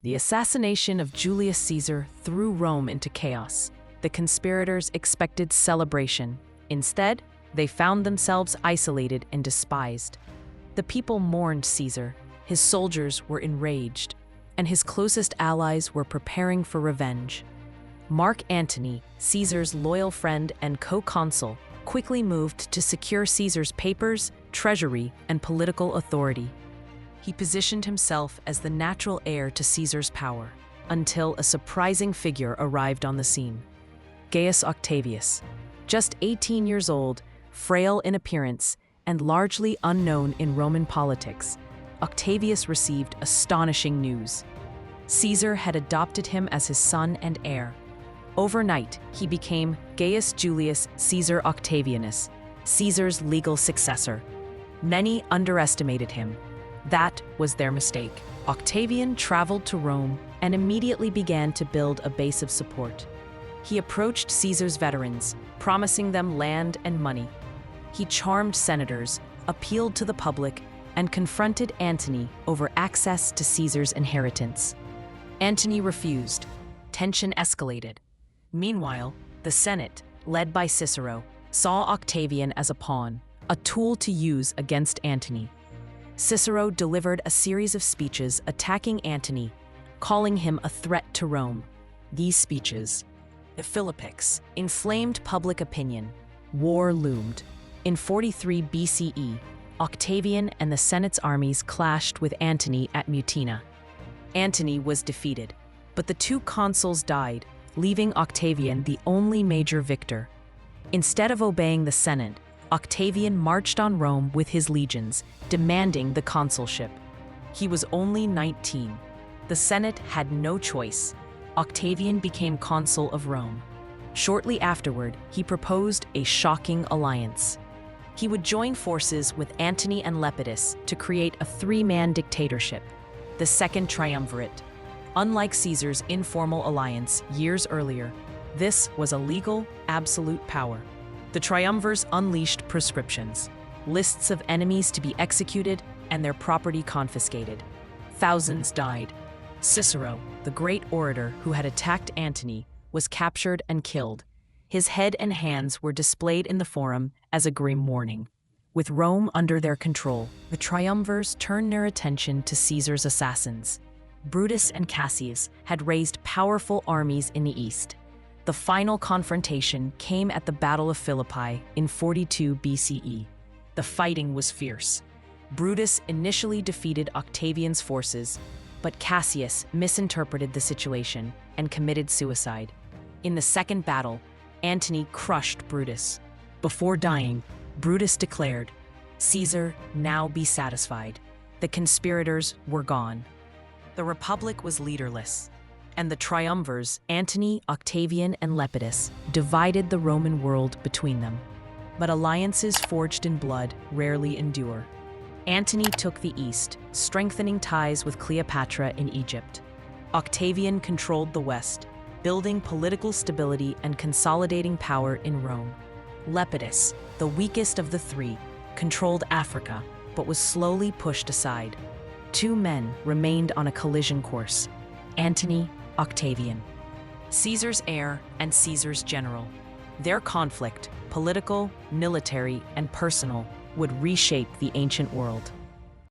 The assassination of Julius Caesar threw Rome into chaos. The conspirators expected celebration. Instead, they found themselves isolated and despised. The people mourned Caesar, his soldiers were enraged, and his closest allies were preparing for revenge. Mark Antony, Caesar's loyal friend and co-consul, quickly moved to secure Caesar's papers, treasury, and political authority. He positioned himself as the natural heir to Caesar's power, until a surprising figure arrived on the scene. Gaius Octavius, just 18 years old, frail in appearance, and largely unknown in Roman politics, Octavius received astonishing news. Caesar had adopted him as his son and heir. Overnight, he became Gaius Julius Caesar Octavianus, Caesar's legal successor. Many underestimated him. That was their mistake. Octavian traveled to Rome and immediately began to build a base of support. He approached Caesar's veterans, promising them land and money. He charmed senators, appealed to the public, and confronted Antony over access to Caesar's inheritance. Antony refused. Tension escalated. Meanwhile, the Senate, led by Cicero, saw Octavian as a pawn, a tool to use against Antony. Cicero delivered a series of speeches attacking Antony, calling him a threat to Rome. These speeches, the Philippics, inflamed public opinion. War loomed. In 43 BCE, Octavian and the Senate's armies clashed with Antony at Mutina. Antony was defeated, but the two consuls died, leaving Octavian the only major victor. Instead of obeying the Senate, Octavian marched on Rome with his legions, demanding the consulship. He was only 19. The Senate had no choice. Octavian became consul of Rome. Shortly afterward, he proposed a shocking alliance. He would join forces with Antony and Lepidus to create a three-man dictatorship, the Second Triumvirate. Unlike Caesar's informal alliance years earlier, this was a legal, absolute power. The triumvirs unleashed proscriptions, lists of enemies to be executed and their property confiscated. Thousands died. Cicero, the great orator who had attacked Antony, was captured and killed. His head and hands were displayed in the Forum as a grim warning. With Rome under their control, the triumvirs turned their attention to Caesar's assassins. Brutus and Cassius had raised powerful armies in the east. The final confrontation came at the Battle of Philippi in 42 BCE. The fighting was fierce. Brutus initially defeated Octavian's forces, but Cassius misinterpreted the situation and committed suicide. In the second battle, Antony crushed Brutus. Before dying, Brutus declared, "Caesar, now be satisfied." The conspirators were gone. The Republic was leaderless, and the triumvirs, Antony, Octavian, and Lepidus, divided the Roman world between them. But alliances forged in blood rarely endure. Antony took the east, strengthening ties with Cleopatra in Egypt. Octavian controlled the west, building political stability and consolidating power in Rome. Lepidus, the weakest of the three, controlled Africa, but was slowly pushed aside. Two men remained on a collision course: Antony, Octavian, Caesar's heir and Caesar's general. Their conflict, political, military, and personal, would reshape the ancient world.